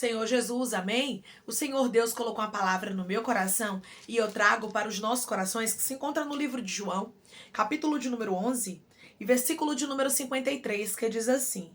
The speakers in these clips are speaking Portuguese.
Senhor Jesus, amém? O Senhor Deus colocou uma palavra no meu coração e eu trago para os nossos corações que se encontra no livro de João, capítulo de número 11 e versículo de número 53, que diz assim: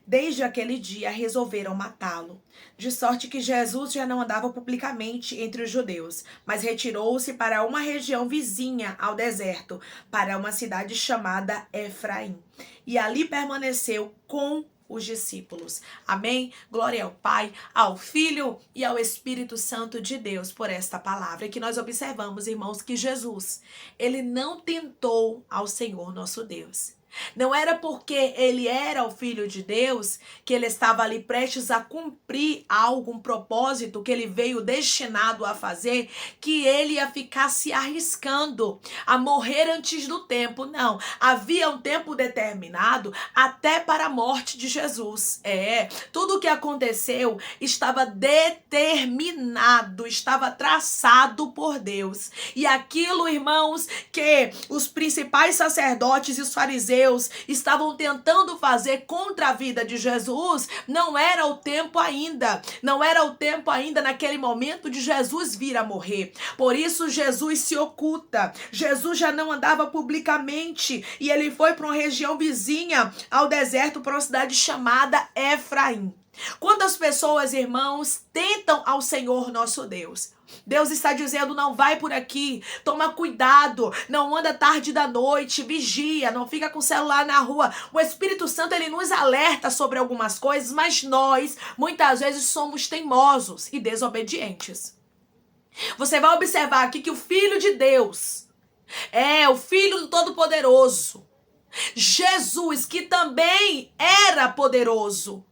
Desde aquele dia resolveram matá-lo, de sorte que Jesus já não andava publicamente entre os judeus, mas retirou-se para uma região vizinha ao deserto, para uma cidade chamada Efraim, e ali permaneceu com os discípulos. Amém? Glória ao Pai, ao Filho e ao Espírito Santo de Deus por esta palavra. E que nós observamos, irmãos, que Jesus, ele não tentou ao Senhor nosso Deus. Não era porque ele era o Filho de Deus que ele estava ali prestes a cumprir algum propósito que ele veio destinado a fazer, que ele ia ficar se arriscando a morrer antes do tempo. Não, havia um tempo determinado até para a morte de Jesus. Tudo o que aconteceu estava determinado, estava traçado por Deus. E aquilo, irmãos, que os principais sacerdotes e os fariseus estavam tentando fazer contra a vida de Jesus, não era o tempo ainda. Não era o tempo ainda naquele momento de Jesus vir a morrer. Por isso Jesus se oculta. Jesus já não andava publicamente e ele foi para uma região vizinha ao deserto, para uma cidade chamada Efraim. Quantas pessoas, irmãos, tentam ao Senhor nosso Deus? Deus está dizendo: não vai por aqui, toma cuidado, não anda tarde da noite, vigia, não fica com o celular na rua. O Espírito Santo, ele nos alerta sobre algumas coisas, mas nós, muitas vezes, somos teimosos e desobedientes. Você vai observar aqui que o Filho de Deus, o Filho do Todo-Poderoso, Jesus, que também era poderoso,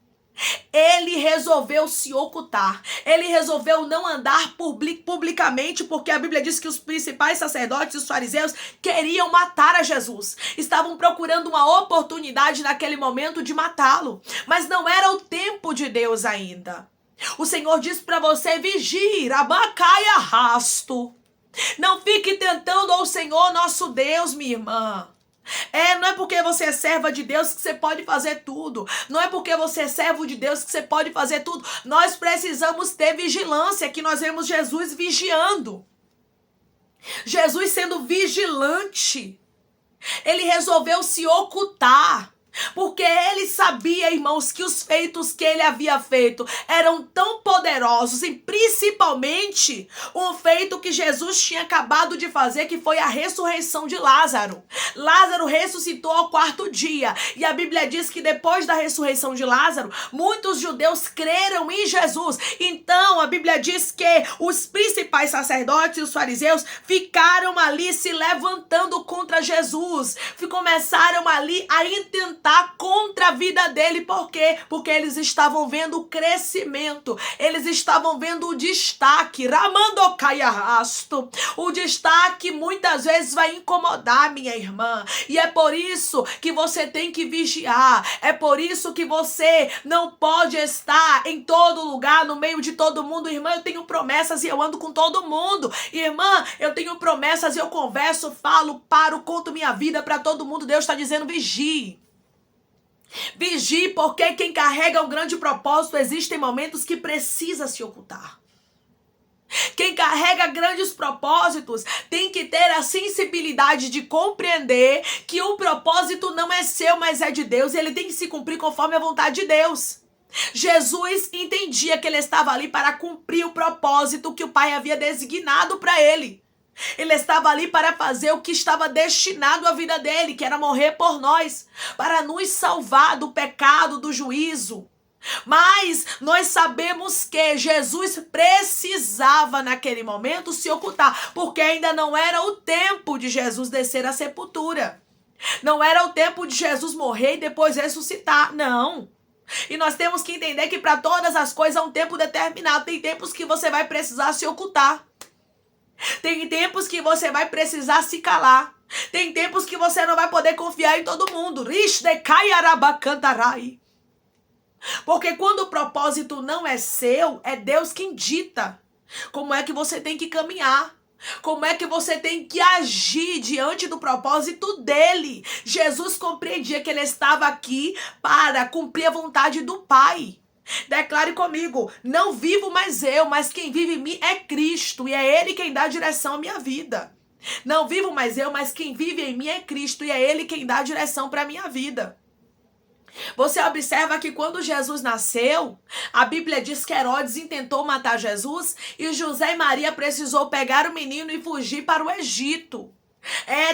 ele resolveu se ocultar. Ele resolveu não andar publicamente, porque a Bíblia diz que os principais sacerdotes e os fariseus queriam matar a Jesus. Estavam procurando uma oportunidade naquele momento de matá-lo. Mas não era o tempo de Deus ainda. O Senhor diz para você: vigie, abacai arrasto. Não fique tentando ao Senhor nosso Deus, minha irmã. Não é porque você é serva de Deus que você pode fazer tudo. Não é porque você é servo de Deus que você pode fazer tudo. Nós precisamos ter vigilância, que nós vemos Jesus vigiando. Jesus sendo vigilante. Ele resolveu se ocultar. Porque ele sabia, irmãos, que os feitos que ele havia feito eram tão poderosos, e principalmente um feito que Jesus tinha acabado de fazer, que foi a ressurreição de Lázaro. Lázaro ressuscitou ao 4º dia, e a Bíblia diz que depois da ressurreição de Lázaro, muitos judeus creram em Jesus. Então a Bíblia diz que os principais sacerdotes e os fariseus ficaram ali se levantando contra Jesus, começaram ali a intentar contra a vida dele. Por quê? Porque eles estavam vendo o crescimento, eles estavam vendo o destaque. O destaque muitas vezes vai incomodar, minha irmã, e é por isso que você tem que vigiar. É por isso que você não pode estar em todo lugar, no meio de todo mundo. Irmã, eu tenho promessas e eu ando com todo mundo. Irmã, eu tenho promessas e eu converso, falo, paro, conto minha vida para todo mundo. Deus está dizendo: vigie. Vigie, porque quem carrega um grande propósito, existem momentos que precisa se ocultar. Quem carrega grandes propósitos tem que ter a sensibilidade de compreender que o propósito não é seu, mas é de Deus, e ele tem que se cumprir conforme a vontade de Deus. Jesus entendia que ele estava ali para cumprir o propósito que o Pai havia designado para ele. Ele estava ali para fazer o que estava destinado à vida dele, que era morrer por nós, para nos salvar do pecado, do juízo. Mas nós sabemos que Jesus precisava naquele momento se ocultar, porque ainda não era o tempo de Jesus descer à sepultura. Não era o tempo de Jesus morrer e depois ressuscitar, não. E nós temos que entender que para todas as coisas há um tempo determinado. Tem tempos que você vai precisar se ocultar. Tem tempos que você vai precisar se calar. Tem tempos que você não vai poder confiar em todo mundo. Porque quando o propósito não é seu, é Deus quem dita como é que você tem que caminhar. Como é que você tem que agir diante do propósito dele? Jesus compreendia que ele estava aqui para cumprir a vontade do Pai. Declare comigo: não vivo mais eu, mas quem vive em mim é Cristo, e é Ele quem dá direção à minha vida. Não vivo mais eu, mas quem vive em mim é Cristo, e é Ele quem dá direção para a minha vida. Você observa que quando Jesus nasceu, a Bíblia diz que Herodes intentou matar Jesus e José e Maria precisou pegar o menino e fugir para o Egito.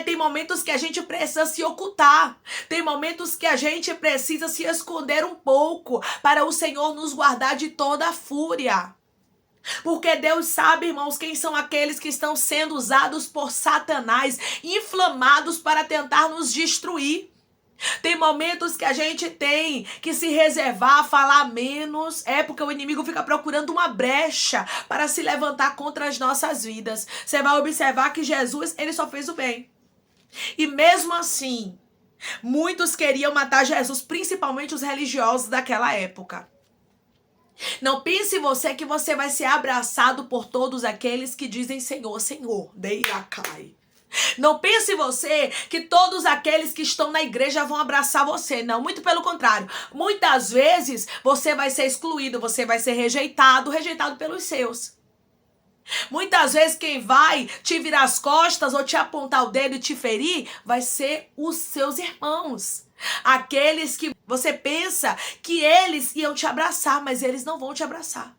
Tem momentos que a gente precisa se ocultar. Tem momentos que a gente precisa se esconder um pouco para o Senhor nos guardar de toda a fúria. Porque Deus sabe, irmãos, quem são aqueles que estão sendo usados por Satanás, inflamados para tentar nos destruir. Tem momentos que a gente tem que se reservar, falar menos, porque o inimigo fica procurando uma brecha para se levantar contra as nossas vidas. Você vai observar que Jesus, ele só fez o bem. E mesmo assim, muitos queriam matar Jesus, principalmente os religiosos daquela época. Não pense você que você vai ser abraçado por todos aqueles que dizem Senhor, Senhor, Deiracai. Não pense você que todos aqueles que estão na igreja vão abraçar você. Não, muito pelo contrário. Muitas vezes você vai ser excluído, você vai ser rejeitado pelos seus. Muitas vezes quem vai te virar as costas ou te apontar o dedo e te ferir vai ser os seus irmãos. Aqueles que você pensa que eles iam te abraçar, mas eles não vão te abraçar.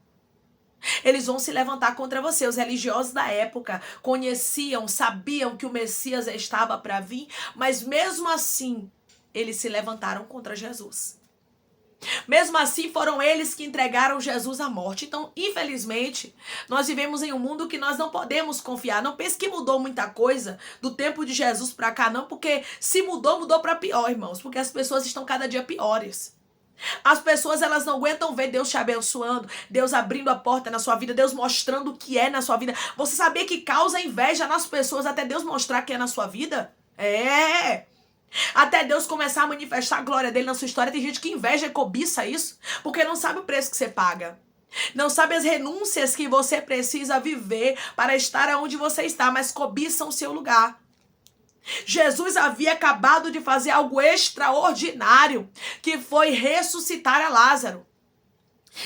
Eles vão se levantar contra você. Os religiosos da época conheciam, sabiam que o Messias estava para vir, mas mesmo assim, eles se levantaram contra Jesus. Mesmo assim, foram eles que entregaram Jesus à morte. Então, infelizmente, nós vivemos em um mundo que nós não podemos confiar. Não pense que mudou muita coisa do tempo de Jesus para cá, não, porque se mudou, mudou para pior, irmãos, porque as pessoas estão cada dia piores. As pessoas, elas não aguentam ver Deus te abençoando, Deus abrindo a porta na sua vida, Deus mostrando o que é na sua vida. Você sabia que causa inveja nas pessoas até Deus mostrar que é na sua vida? Até Deus começar a manifestar a glória dele na sua história. Tem gente que inveja e cobiça isso, porque não sabe o preço que você paga. Não sabe as renúncias que você precisa viver para estar onde você está, mas cobiçam o seu lugar. Jesus havia acabado de fazer algo extraordinário, que foi ressuscitar a Lázaro.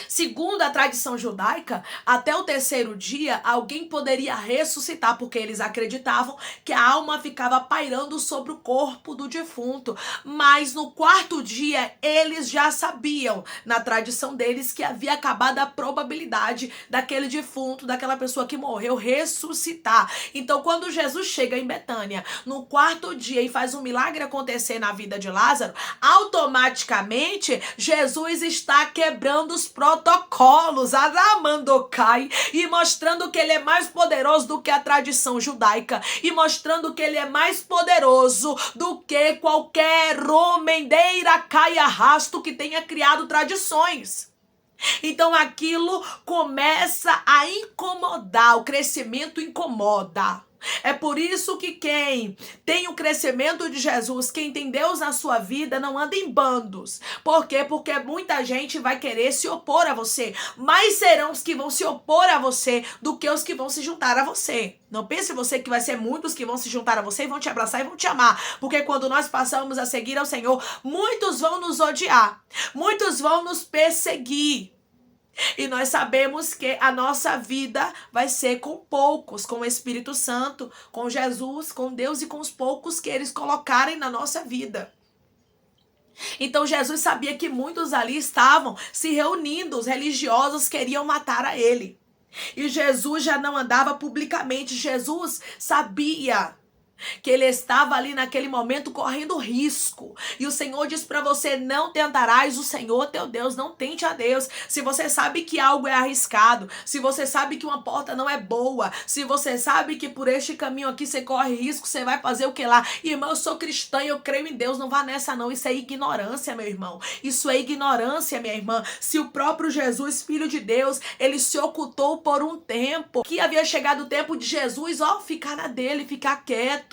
Segundo a tradição judaica, até o terceiro dia, alguém poderia ressuscitar, porque eles acreditavam que a alma ficava pairando sobre o corpo do defunto. Mas no quarto dia, eles já sabiam, na tradição deles, que havia acabado a probabilidade daquele defunto, daquela pessoa que morreu, ressuscitar. Então, quando Jesus chega em Betânia, no quarto dia, e faz um milagre acontecer na vida de Lázaro, automaticamente, Jesus está quebrando os protocolos, Aramandocai, e mostrando que ele é mais poderoso do que a tradição judaica, e mostrando que ele é mais poderoso do que qualquer homem deiracai arrasto que tenha criado tradições. Então aquilo começa a incomodar, o crescimento incomoda. É por isso que quem tem o crescimento de Jesus, quem tem Deus na sua vida, não anda em bandos. Por quê? Porque muita gente vai querer se opor a você. Mais serão os que vão se opor a você do que os que vão se juntar a você. Não pense você que vai ser muitos que vão se juntar a você e vão te abraçar e vão te amar. Porque quando nós passamos a seguir ao Senhor, muitos vão nos odiar. Muitos vão nos perseguir. E nós sabemos que a nossa vida vai ser com poucos, com o Espírito Santo, com Jesus, com Deus e com os poucos que eles colocarem na nossa vida. Então Jesus sabia que muitos ali estavam se reunindo, os religiosos queriam matar a ele. E Jesus já não andava publicamente, Jesus sabia que ele estava ali naquele momento correndo risco. E o Senhor diz para você: não tentarás o Senhor teu Deus, não tente a Deus. Se você sabe que algo é arriscado, se você sabe que uma porta não é boa, se você sabe que por este caminho aqui você corre risco, você vai fazer o que lá? Irmão, eu sou cristã e eu creio em Deus, não vá nessa não. Isso é ignorância, meu irmão. Isso é ignorância, minha irmã. Se o próprio Jesus, Filho de Deus, ele se ocultou por um tempo, que havia chegado o tempo de Jesus, ficar na dele, ficar quieto.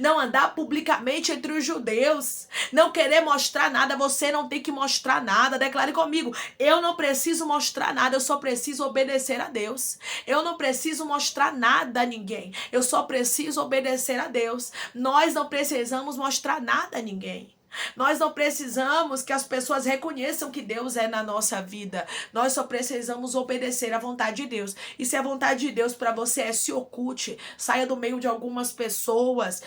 Não andar publicamente entre os judeus, não querer mostrar nada. Você não tem que mostrar nada. Declare comigo: eu não preciso mostrar nada, eu só preciso obedecer a Deus. Eu não preciso mostrar nada a ninguém, eu só preciso obedecer a Deus. Nós não precisamos mostrar nada a ninguém. Nós não precisamos que as pessoas reconheçam que Deus é na nossa vida. Nós só precisamos obedecer à vontade de Deus. E se a vontade de Deus para você é se oculte, saia do meio de algumas pessoas,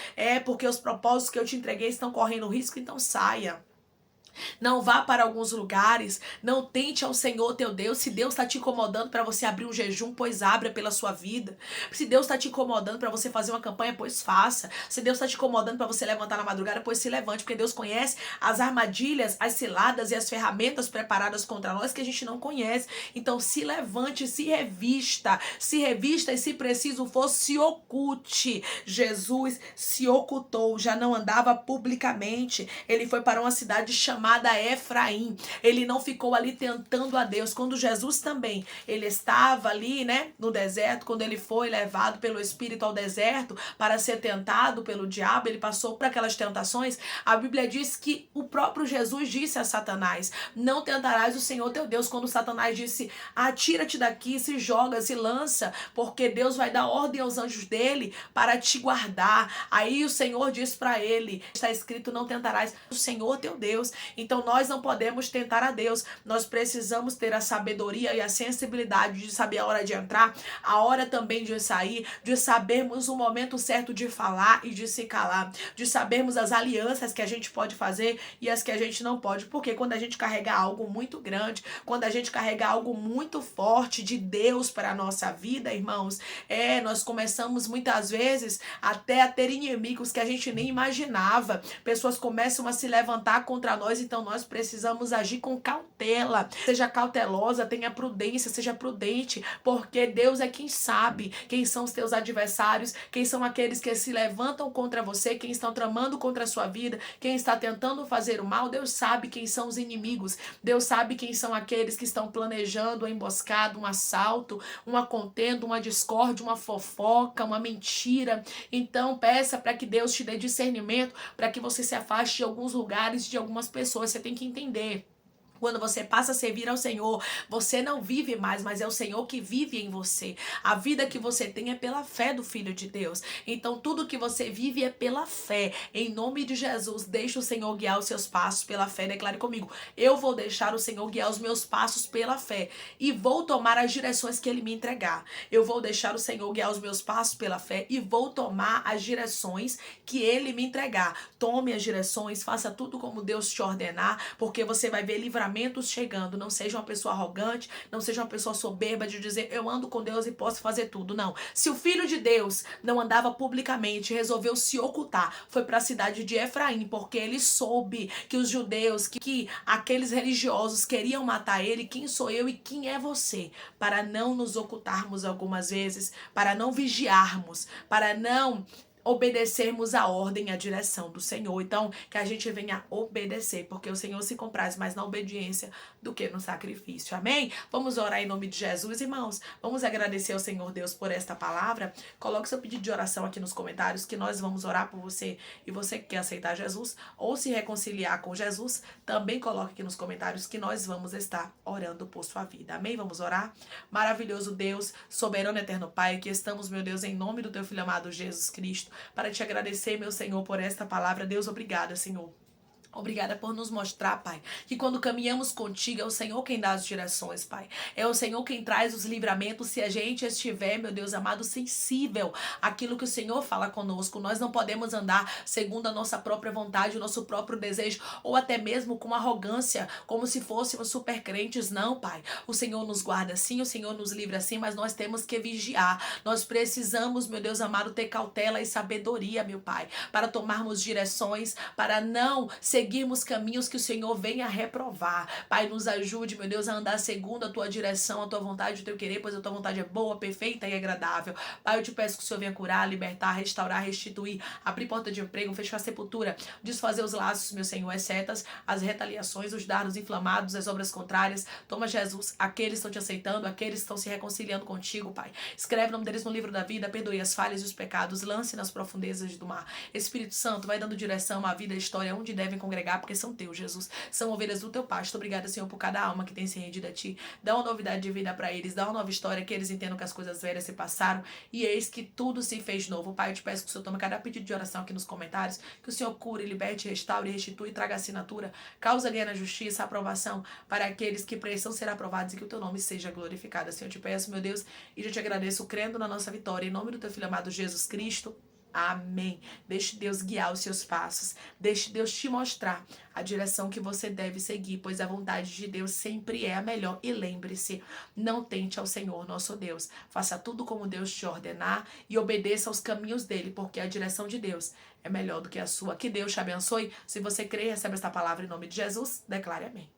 porque os propósitos que eu te entreguei estão correndo risco, então saia. Não vá para alguns lugares, não tente ao Senhor teu Deus. Se Deus está te incomodando para você abrir um jejum, pois abra pela sua vida. Se Deus está te incomodando para você fazer uma campanha, pois faça. Se Deus está te incomodando para você levantar na madrugada, pois se levante, porque Deus conhece as armadilhas, as ciladas e as ferramentas preparadas contra nós que a gente não conhece. Então se levante, se revista e se preciso for, se oculte. Jesus se ocultou, já não andava publicamente. Ele foi para uma cidade chamada Efraim. Ele não ficou ali tentando a Deus. Quando Jesus também, ele estava ali, no deserto, quando ele foi levado pelo Espírito ao deserto para ser tentado pelo diabo, ele passou por aquelas tentações. A Bíblia diz que o próprio Jesus disse a Satanás: não tentarás o Senhor teu Deus. Quando Satanás disse: atira-te daqui, se joga, se lança, porque Deus vai dar ordem aos anjos dele para te guardar. Aí o Senhor diz para ele, está escrito: não tentarás o Senhor teu Deus. Então nós não podemos tentar a Deus. Nós precisamos ter a sabedoria e a sensibilidade de saber a hora de entrar, a hora também de sair, de sabermos o momento certo de falar e de se calar, de sabermos as alianças que a gente pode fazer e as que a gente não pode. Porque quando a gente carrega algo muito grande, quando a gente carrega algo muito forte de Deus para a nossa vida, irmãos, nós começamos muitas vezes até a ter inimigos que a gente nem imaginava. Pessoas começam a se levantar contra nós, então nós precisamos agir com cautela. Seja cautelosa, tenha prudência, seja prudente, porque Deus é quem sabe quem são os teus adversários, quem são aqueles que se levantam contra você, quem estão tramando contra a sua vida, quem está tentando fazer o mal. Deus sabe quem são os inimigos. Deus sabe quem são aqueles que estão planejando uma emboscada, um assalto, uma contenda, uma discórdia, uma fofoca, uma mentira. Então peça para que Deus te dê discernimento, para que você se afaste de alguns lugares, de algumas pessoas. Você tem que entender. Quando você passa a servir ao Senhor, você não vive mais, mas é o Senhor que vive em você. A vida que você tem é pela fé do Filho de Deus. Então, tudo que você vive é pela fé. Em nome de Jesus, deixe o Senhor guiar os seus passos pela fé. Declare comigo: eu vou deixar o Senhor guiar os meus passos pela fé e vou tomar as direções que Ele me entregar. Eu vou deixar o Senhor guiar os meus passos pela fé e vou tomar as direções que Ele me entregar. Tome as direções, faça tudo como Deus te ordenar, porque você vai ver livramento chegando. Não seja uma pessoa arrogante, não seja uma pessoa soberba de dizer: eu ando com Deus e posso fazer tudo. Não. Se o Filho de Deus não andava publicamente, resolveu se ocultar, foi para a cidade de Efraim, porque ele soube que os judeus, que aqueles religiosos queriam matar ele. Quem sou eu e quem é você? Para não nos ocultarmos algumas vezes, para não vigiarmos, para não obedecermos a ordem e a direção do Senhor. Então, que a gente venha obedecer, porque o Senhor se compraz mais na obediência do que no sacrifício. Amém? Vamos orar em nome de Jesus, irmãos. Vamos agradecer ao Senhor Deus por esta palavra. Coloque seu pedido de oração aqui nos comentários, que nós vamos orar por você. E você que quer aceitar Jesus ou se reconciliar com Jesus, também coloque aqui nos comentários que nós vamos estar orando por sua vida. Amém? Vamos orar? Maravilhoso Deus, soberano eterno Pai, que estamos, meu Deus, em nome do teu Filho amado Jesus Cristo, para te agradecer, meu Senhor, por esta palavra. Deus, obrigada, Senhor. Obrigada por nos mostrar, Pai, que quando caminhamos contigo é o Senhor quem dá as direções, Pai. É o Senhor quem traz os livramentos se a gente estiver, meu Deus amado, sensível àquilo que o Senhor fala conosco. Nós não podemos andar segundo a nossa própria vontade, o nosso próprio desejo, ou até mesmo com arrogância, como se fôssemos super crentes. Não, Pai. O Senhor nos guarda sim, o Senhor nos livra sim, mas nós temos que vigiar. Nós precisamos, meu Deus amado, ter cautela e sabedoria, meu Pai, para tomarmos direções, para não seguirmos caminhos que o Senhor venha reprovar. Pai, nos ajude, meu Deus, a andar segundo a tua direção, a tua vontade, o teu querer, pois a tua vontade é boa, perfeita e agradável. Pai, eu te peço que o Senhor venha curar, libertar, restaurar, restituir, abrir porta de emprego, fechar a sepultura, desfazer os laços, meu Senhor, as setas, as retaliações, os dardos inflamados, as obras contrárias. Toma, Jesus, aqueles que estão te aceitando, aqueles que estão se reconciliando contigo, Pai. Escreve o nome deles no livro da vida, perdoe as falhas e os pecados, lance nas profundezas do mar. Espírito Santo, vai dando direção à vida e à história onde devem congregar porque são teus, Jesus. São ovelhas do teu pasto. Obrigada, Senhor, por cada alma que tem se rendido a ti. Dá uma novidade de vida para eles, dá uma nova história, que eles entendam que as coisas velhas se passaram e eis que tudo se fez novo. Pai, eu te peço que o Senhor tome cada pedido de oração aqui nos comentários, que o Senhor cure, liberte, restaure, restitui, traga assinatura, causa ganha na justiça, aprovação para aqueles que precisam ser aprovados e que o teu nome seja glorificado. Assim eu te peço, meu Deus, e já te agradeço crendo na nossa vitória. Em nome do teu filho amado Jesus Cristo. Amém. Deixe Deus guiar os seus passos. Deixe Deus te mostrar a direção que você deve seguir, pois a vontade de Deus sempre é a melhor. E lembre-se, não tente ao Senhor nosso Deus. Faça tudo como Deus te ordenar e obedeça aos caminhos dele, porque a direção de Deus é melhor do que a sua. Que Deus te abençoe. Se você crê e recebe esta palavra em nome de Jesus, declare amém.